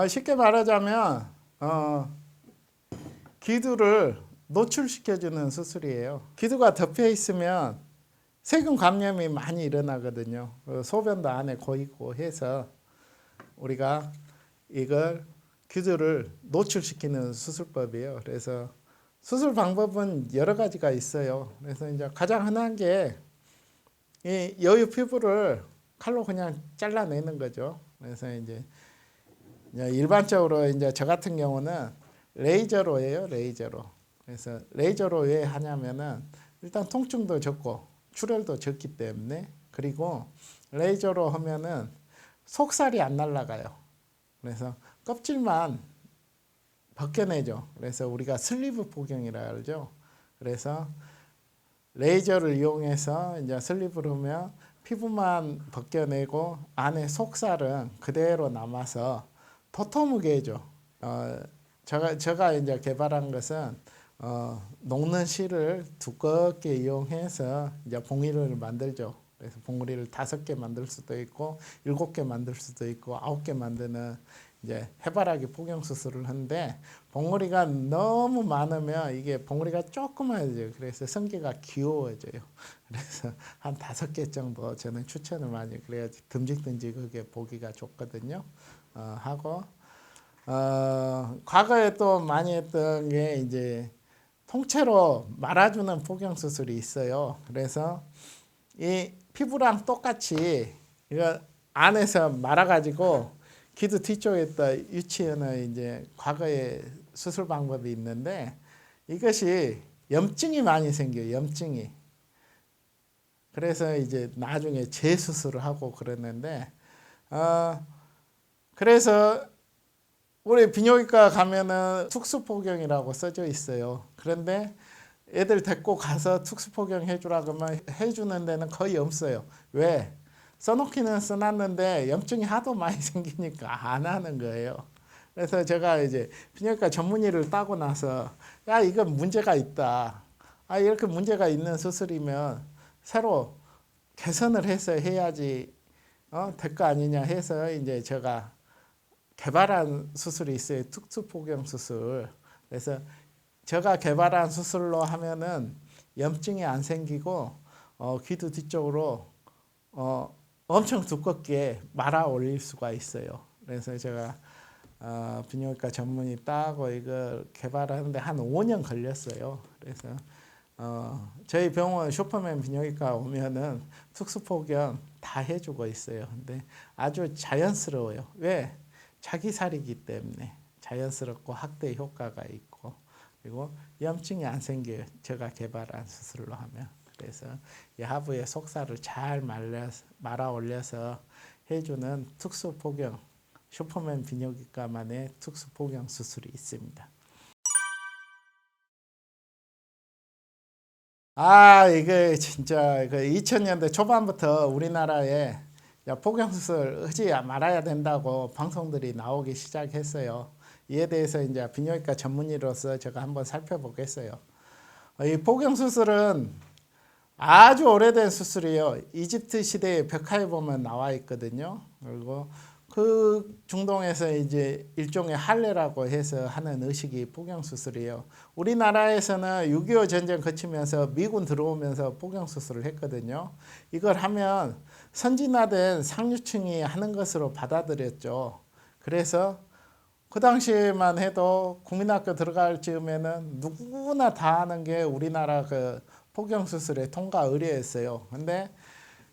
쉽게 말하자면 기두를 노출시켜주는 수술이에요. 기두가 덮여 있으면 세균 감염이 많이 일어나거든요. 소변도 안에 고이고 해서 우리가 이걸 기두를 노출시키는 수술법이에요. 그래서 수술 방법은 여러 가지가 있어요. 그래서 이제 가장 흔한 게 이 여유 피부를 칼로 그냥 잘라내는 거죠. 그래서 이제 일반적으로 이제 저 같은 경우는 레이저로 해요. 레이저로. 그래서 레이저로 왜 하냐면은 일단 통증도 적고 출혈도 적기 때문에, 그리고 레이저로 하면은 속살이 안 날아가요. 그래서 껍질만 벗겨내죠. 그래서 우리가 슬리브 포경이라 그러죠. 그래서 레이저를 이용해서 이제 슬리브를 하면 피부만 벗겨내고 안에 속살은 그대로 남아서 도톰하게 해줘. 제가 이제 개발한 것은 녹는 실을 두껍게 이용해서 이제 봉이를 만들죠. 그래서 봉우리를 5개 만들 수도 있고 7개 만들 수도 있고 9개 만드는 이제 해바라기 포경 수술을 하는데, 봉우리가 너무 많으면 이게 봉우리가 조그마해져요. 그래서 성게가 귀여워져요. 그래서 한 5개 정도 저는 추천을 많이, 그래야지 듬직듬직하게 보기가 좋거든요. 하고 과거에 또 많이 했던 게 이제 통째로 말아주는 포경 수술이 있어요. 그래서 이 피부랑 똑같이 이거 안에서 말아가지고 기두 뒤쪽에다 유치하는 이제 과거의 수술 방법이 있는데, 이것이 염증이 많이 생겨요. 염증이. 그래서 이제 나중에 재수술을 하고 그랬는데, 그래서 우리 비뇨기과 가면은 특수포경이라고 써져 있어요. 그런데 애들 데리고 가서 특수포경 해주라 그러면 해주는 데는 거의 없어요. 왜? 써놓기는 써놨는데 염증이 하도 많이 생기니까 안 하는 거예요. 그래서 제가 이제 비뇨기과 전문의를 따고 나서, 야, 이건 문제가 있다. 이렇게 문제가 있는 수술이면 새로 개선을 해서 해야지 될 거 아니냐 해서 이제 제가 개발한 수술이 있어요. 특수포경 수술. 그래서 제가 개발한 수술로 하면은 염증이 안 생기고 기두 뒤쪽으로 엄청 두껍게 말아 올릴 수가 있어요. 그래서 제가 비뇨기과 전문의 따고 이걸 개발하는데 한 5년 걸렸어요. 그래서 저희 병원 슈퍼맨 비뇨기과 오면은 특수포경 다 해주고 있어요. 근데 아주 자연스러워요. 왜? 자기 살이기 때문에 자연스럽고 확대 효과가 있고, 그리고 염증이 안 생겨요. 제가 개발한 수술로 하면. 그래서 이 하부에 속살을 잘 말아 올려서 해주는 특수포경, 슈퍼맨 비뇨기과만의 특수포경 수술이 있습니다. 이게 진짜 2000년대 초반부터 우리나라에 포경 수술 하지 말아야 된다고 방송들이 나오기 시작했어요. 이에 대해서 이제 비뇨기과 전문의로서 제가 한번 살펴보겠어요. 이 포경 수술은 아주 오래된 수술이에요. 이집트 시대의 벽화에 보면 나와 있거든요. 그리고 그 중동에서 이제 일종의 할례라고 해서 하는 의식이 포경 수술이에요. 우리나라에서는 6.25 전쟁 거치면서 미군 들어오면서 포경 수술을 했거든요. 이걸 하면 선진화된 상류층이 하는 것으로 받아들였죠. 그래서 그 당시에만 해도 국민학교 들어갈 즈음에는 누구나 다 하는 게 우리나라 그 포경 수술의 통과 의례였어요. 근데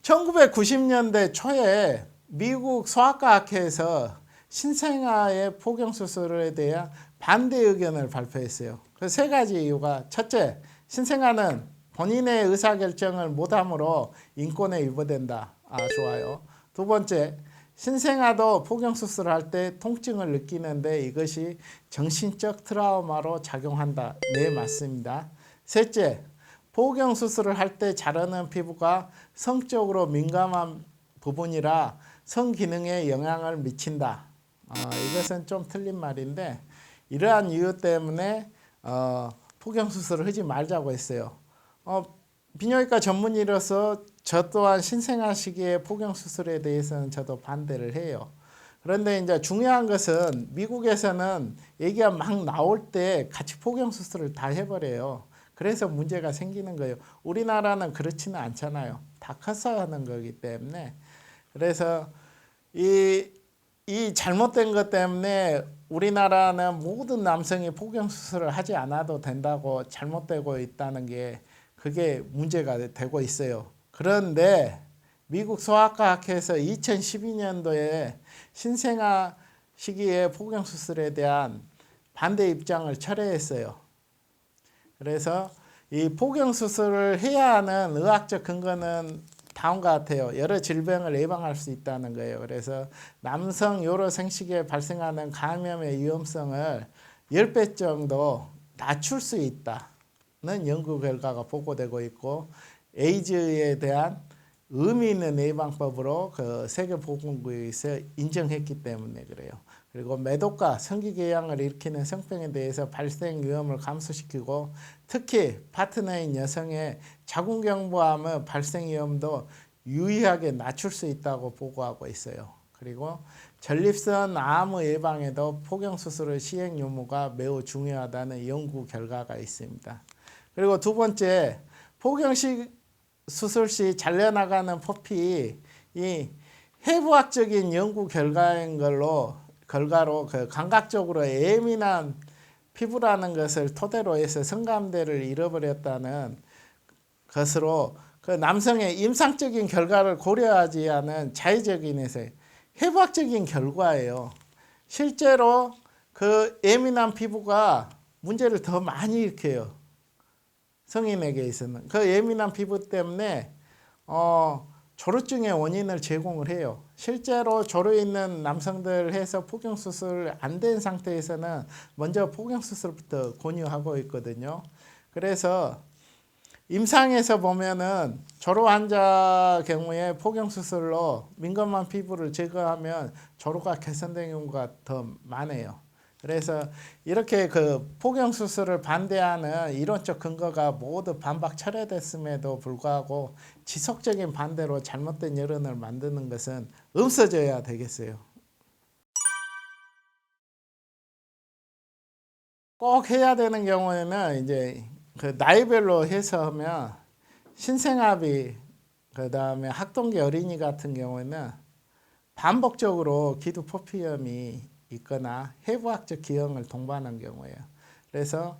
1990년대 초에 미국 소아과학회에서 신생아의 포경 수술에 대한 반대 의견을 발표했어요. 그 3가지 이유가: 첫째, 신생아는 본인의 의사결정을 못함으로 인권에 위배된다. 좋아요. 두 번째, 신생아도 포경 수술을 할 때 통증을 느끼는데 이것이 정신적 트라우마로 작용한다. 네, 맞습니다. 셋째, 포경 수술을 할 때 자라는 피부가 성적으로 민감한 부분이라 성기능에 영향을 미친다. 이것은 좀 틀린 말인데, 이러한 이유 때문에 포경 수술을 하지 말자고 했어요. 비뇨기과 전문의로서 저 또한 신생아 시기에 포경 수술에 대해서는 저도 반대를 해요. 그런데 이제 중요한 것은 미국에서는 얘기가 막 나올 때 같이 포경 수술을 다 해버려요. 그래서 문제가 생기는 거예요. 우리나라는 그렇지는 않잖아요. 다 커서 하는 거기 때문에. 그래서 이 잘못된 것 때문에 우리나라는 모든 남성이 포경 수술을 하지 않아도 된다고 잘못되고 있다는 게 그게 문제가 되고 있어요. 그런데 미국 소아과학회에서 2012년도에 신생아 시기에 포경 수술에 대한 반대 입장을 철회했어요. 그래서 이 포경 수술을 해야 하는 의학적 근거는 다음과 같아요. 여러 질병을 예방할 수 있다는 거예요. 그래서 남성 요로 생식에 발생하는 감염의 위험성을 10배 정도 낮출 수 있다는 연구 결과가 보고되고 있고, 에이즈에 대한 의미 있는 예방법으로 그 세계보건국에서 인정했기 때문에 그래요. 그리고 매독과 성기궤양을 일으키는 성병에 대해서 발생 위험을 감소시키고, 특히 파트너인 여성의 자궁경부암의 발생 위험도 유의하게 낮출 수 있다고 보고하고 있어요. 그리고 전립선 암 예방에도 포경 수술의 시행 유무가 매우 중요하다는 연구 결과가 있습니다. 그리고 두 번째, 포경 수술 시 잘려나가는 포피, 이 해부학적인 연구 결과로 그 감각적으로 예민한 피부라는 것을 토대로 해서 성감대를 잃어버렸다는 것으로 그 남성의 임상적인 결과를 고려하지 않은 자의적인 해부학적인 결과예요. 실제로 그 예민한 피부가 문제를 더 많이 일으켜요. 성인에게 있어서는 그 예민한 피부 때문에 조루증의 원인을 제공을 해요. 실제로 조루 있는 남성들 해서 포경 수술 안 된 상태에서는 먼저 포경 수술부터 권유하고 있거든요. 그래서 임상에서 보면은 조루 환자 경우에 포경 수술로 민감한 피부를 제거하면 조루가 개선된 경우가 더 많아요. 그래서 이렇게 그 포경 수술을 반대하는 이론적 근거가 모두 반박 철회됐음에도 불구하고 지속적인 반대로 잘못된 여론을 만드는 것은 없어져야 되겠어요. 꼭 해야 되는 경우에는 이제 그 나이별로 해서 하면 신생아비, 그 다음에 학동기 어린이 같은 경우에는 반복적으로 기두 포피염이 있거나 해부학적 기형을 동반한 경우예요. 그래서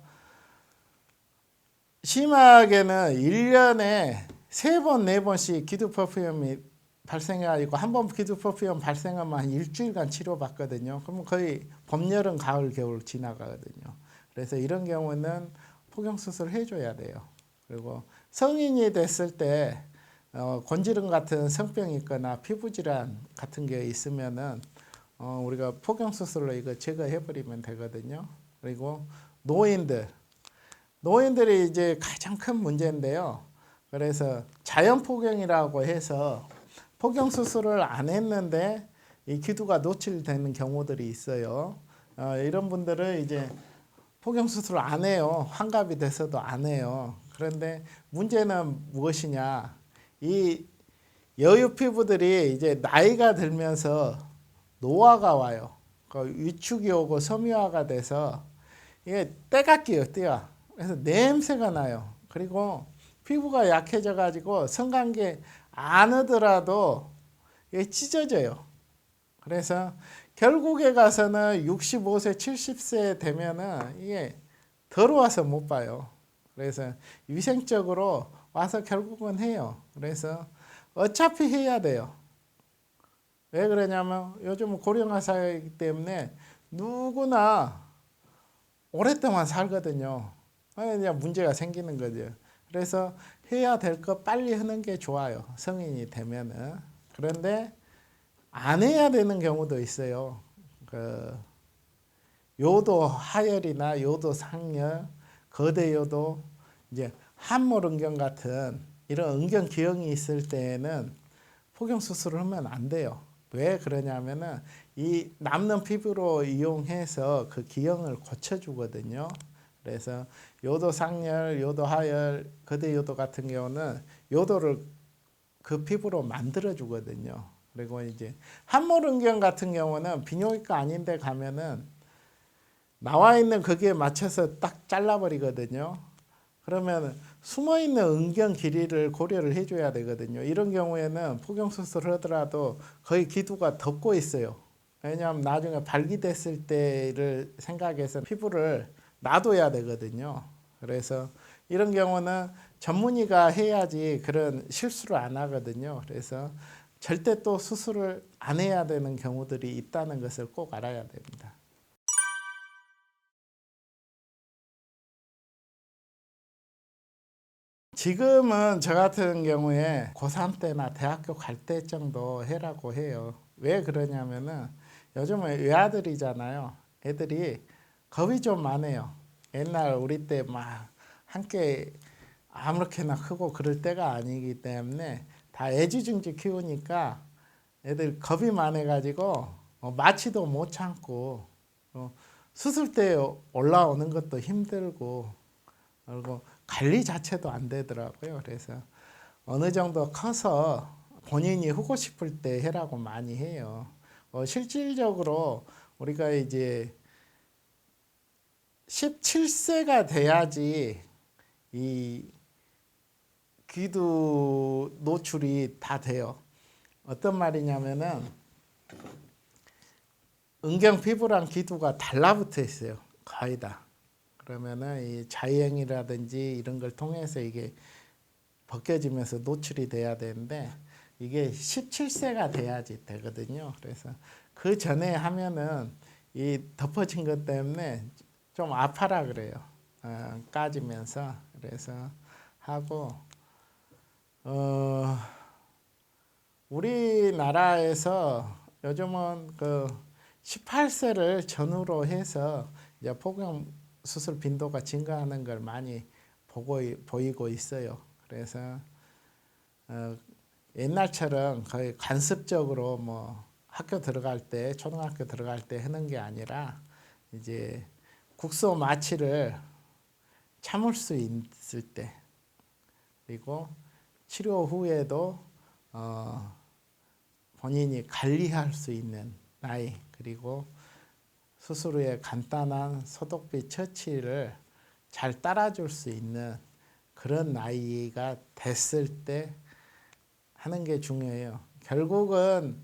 심하게는 1년에 3번, 4번씩 기두 포피염이 발생해가지고 한 번 기두 포피염 발생하면 한 일주일간 치료받거든요. 그러면 거의 봄, 여름, 가을, 겨울 지나가거든요. 그래서 이런 경우는 포경 수술 해줘야 돼요. 그리고 성인이 됐을 때 곤지름 같은 성병이 있거나 피부질환 같은 게 있으면은 우리가 포경 수술로 이거 제거해버리면 되거든요. 그리고 노인들이 이제 가장 큰 문제인데요. 그래서 자연 포경이라고 해서 포경 수술을 안 했는데 이 기두가 노출되는 경우들이 있어요. 이런 분들은 이제 포경 수술을 안 해요. 환갑이 돼서도 안 해요. 그런데 문제는 무엇이냐? 이 여유 피부들이 이제 나이가 들면서 노화가 와요. 그 위축이 오고 섬유화가 돼서 이게 때가 끼요, 때가. 그래서 냄새가 나요. 그리고 피부가 약해져 가지고 성관계 안 하더라도 이게 찢어져요. 그래서 결국에 가서는 65세, 70세 되면은 이게 더러워서 못 봐요. 그래서 위생적으로 와서 결국은 해요. 그래서 어차피 해야 돼요. 왜 그러냐면 요즘 고령화 사회이기 때문에 누구나 오랫동안 살거든요. 그냥 문제가 생기는 거죠. 그래서 해야 될 거 빨리 하는 게 좋아요. 성인이 되면은. 그런데 안 해야 되는 경우도 있어요. 그 요도 하열이나 요도 상열, 거대 요도, 이제 함몰 응경 같은 이런 응경 기형이 있을 때에는 포경 수술을 하면 안 돼요. 왜 그러냐면은 이 남는 피부로 이용해서 그 기형을 고쳐주거든요. 그래서 요도 상열, 요도 하열, 거대 요도 같은 경우는 요도를 그 피부로 만들어 주거든요. 그리고 이제 함몰응경 같은 경우는 비뇨기과 아닌데 가면은 나와 있는 거기에 맞춰서 딱 잘라버리거든요. 그러면 숨어있는 응경 길이를 고려를 해줘야 되거든요. 이런 경우에는 포경수술을 하더라도 거의 기두가 덮고 있어요. 왜냐하면 나중에 발기됐을 때를 생각해서 피부를 놔둬야 되거든요. 그래서 이런 경우는 전문의가 해야지 그런 실수를 안 하거든요. 그래서 절대 또 수술을 안 해야 되는 경우들이 있다는 것을 꼭 알아야 됩니다. 지금은 저 같은 경우에 고3 때나 대학교 갈 때 정도 해라고 해요. 왜 그러냐면은 요즘은 외아들이잖아요. 애들이 겁이 좀 많아요. 옛날 우리 때 막 함께 아무렇게나 크고 그럴 때가 아니기 때문에 다 애지중지 키우니까 애들 겁이 많아가지고 마취도 못 참고 수술 때 올라오는 것도 힘들고 그리고 관리 자체도 안 되더라고요. 그래서 어느 정도 커서 본인이 하고 싶을 때 해라고 많이 해요. 실질적으로 우리가 이제 17세가 돼야지 이 귀두 노출이 다 돼요. 어떤 말이냐면은 은경 피부랑 귀두가 달라붙어 있어요. 거의 다. 그러면은 이 자유행이라든지 이런 걸 통해서 이게 벗겨지면서 노출이 돼야 되는데 이게 17세가 돼야지 되거든요. 그래서 그 전에 하면은 이 덮어진 것 때문에 좀 아파라 그래요. 까지면서 그래서 하고 우리나라에서 요즘은 그 18세를 전후로 해서 이제 포경 수술 빈도가 증가하는 걸 많이 보이고 있어요. 그래서 옛날처럼 거의 간섭적으로 뭐 학교 들어갈 때 초등학교 들어갈 때 하는 게 아니라 이제 국소 마취를 참을 수 있을 때 그리고 치료 후에도 본인이 관리할 수 있는 나이 그리고 수술 후에 간단한 소독비 처치를 잘 따라줄 수 있는 그런 나이가 됐을 때 하는 게 중요해요. 결국은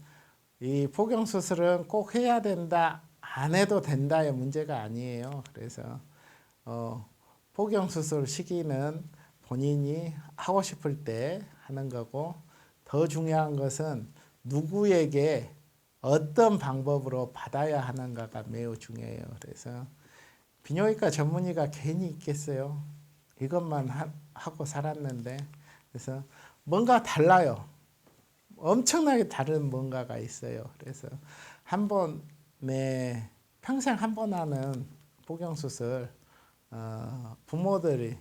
이 포경 수술은 꼭 해야 된다, 안 해도 된다의 문제가 아니에요. 그래서 포경 수술 시기는 본인이 하고 싶을 때 하는 거고 더 중요한 것은 누구에게 어떤 방법으로 받아야 하는가가 매우 중요해요. 그래서 비뇨기과 전문의가 괜히 있겠어요. 이것만 하고 살았는데 그래서 뭔가 달라요. 엄청나게 다른 뭔가가 있어요. 그래서 한 번에 평생 한 번 하는 포경 수술 부모들이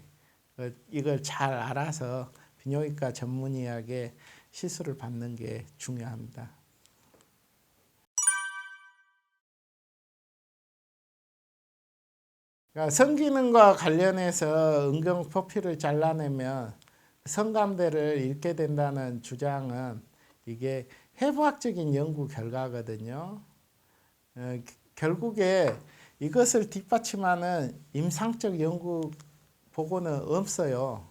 이걸 잘 알아서 비뇨기과 전문의에게 시술을 받는 게 중요합니다. 그러니까 성기능과 관련해서 은경 표피를 잘라내면 성감대를 잃게 된다는 주장은 이게 해부학적인 연구 결과거든요. 결국에 이것을 뒷받침하는 임상적 연구 보고는 없어요.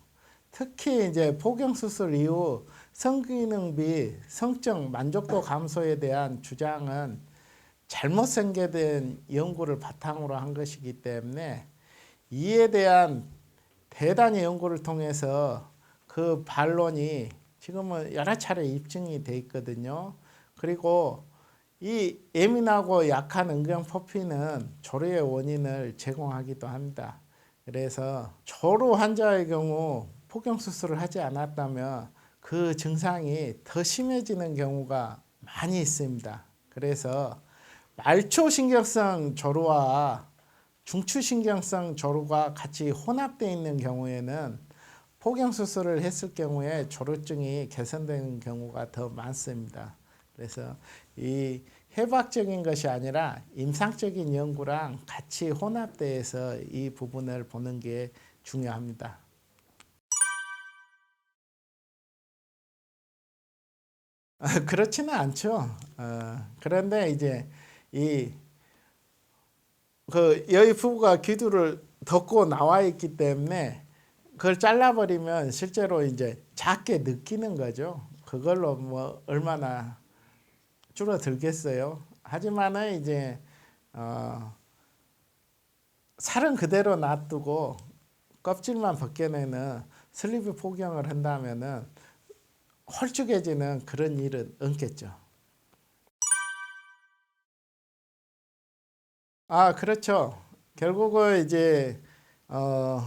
특히 이제 포경 수술 이후 성기능 및 성적 만족도 감소에 대한 주장은 잘못 전개된 연구를 바탕으로 한 것이기 때문에 이에 대한 대단히 연구를 통해서 그 반론이 지금은 여러 차례 입증이 돼 있거든요. 그리고 이 예민하고 약한 은경 표피는 조루의 원인을 제공하기도 합니다. 그래서 조루 환자의 경우 포경 수술을 하지 않았다면 그 증상이 더 심해지는 경우가 많이 있습니다. 그래서 말초신경성 조루와 중추신경성 조루가 같이 혼합되어 있는 경우에는 포경 수술을 했을 경우에 조루증이 개선되는 경우가 더 많습니다. 그래서 이 해부학적인 것이 아니라 임상적인 연구랑 같이 혼합돼서 이 부분을 보는 게 중요합니다. 그렇지는 않죠. 그런데 이제 이 그 여의 부부가 기두를 덮고 나와 있기 때문에 그걸 잘라버리면 실제로 이제 작게 느끼는 거죠. 그걸로 뭐 얼마나 줄어들겠어요. 하지만은 이제 살은 그대로 놔두고 껍질만 벗겨내는 슬리브 포경을 한다면은 홀쭉해지는 그런 일은 없겠죠. 그렇죠. 결국은 이제 어,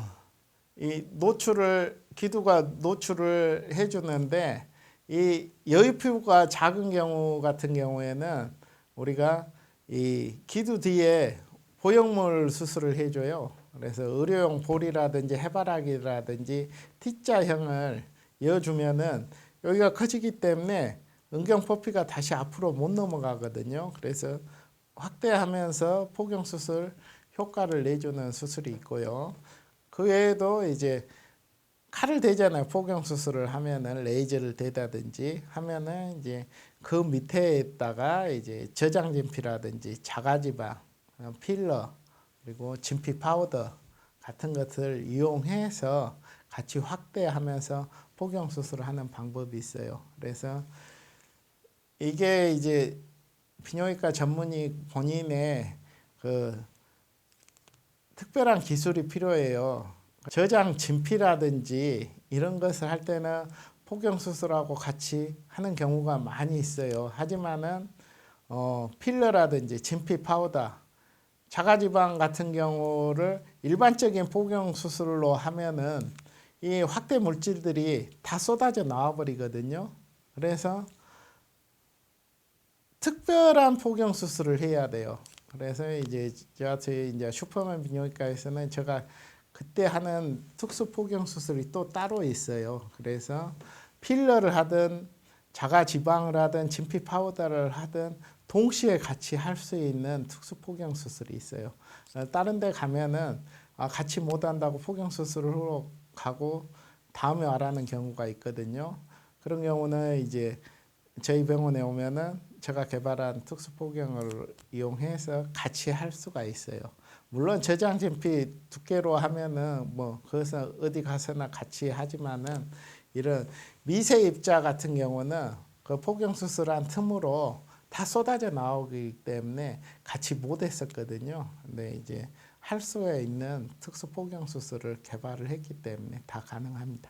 이 노출을 기두가 노출을 해주는데 이 여유 피부가 작은 경우 같은 경우에는 우리가 이 기두 뒤에 보형물 수술을 해줘요. 그래서 의료용 볼이라든지 해바라기라든지 T자형을 이어주면은 여기가 커지기 때문에 은경포피가 다시 앞으로 못 넘어가거든요. 그래서 확대하면서 포경 수술 효과를 내주는 수술이 있고요. 그 외에도 이제 칼을 대잖아요. 포경 수술을 하면은 레이저를 대다든지 하면은 이제 그 밑에다가 이제 저장 진피라든지 자가지방, 필러 그리고 진피 파우더 같은 것을 이용해서 같이 확대하면서 포경 수술을 하는 방법이 있어요. 그래서 이게 이제 비뇨기과 전문의 본인의 그 특별한 기술이 필요해요. 저장 진피라든지 이런 것을 할 때는 포경 수술하고 같이 하는 경우가 많이 있어요. 하지만은 필러라든지 진피 파우더, 자가지방 같은 경우를 일반적인 포경 수술로 하면은 이 확대 물질들이 다 쏟아져 나와 버리거든요. 그래서 특별한 포경 수술을 해야 돼요. 그래서 이제 저희 이제 슈퍼맨 비뇨기과에서는 제가 그때 하는 특수 포경 수술이 또 따로 있어요. 그래서 필러를 하든 자가 지방을 하든 진피 파우더를 하든 동시에 같이 할 수 있는 특수 포경 수술이 있어요. 다른 데 가면은 같이 못 한다고 포경 수술을 가고 다음에 와라는 경우가 있거든요. 그런 경우는 이제 저희 병원에 오면은 제가 개발한 특수 포경을 이용해서 같이 할 수가 있어요. 물론 저장 진피 두께로 하면은 뭐 거기서 어디 가서나 같이 하지만은 이런 미세 입자 같은 경우는 그 포경 수술한 틈으로 다 쏟아져 나오기 때문에 같이 못 했었거든요. 근데 이제 할 수 있는 특수 포경 수술을 개발을 했기 때문에 다 가능합니다.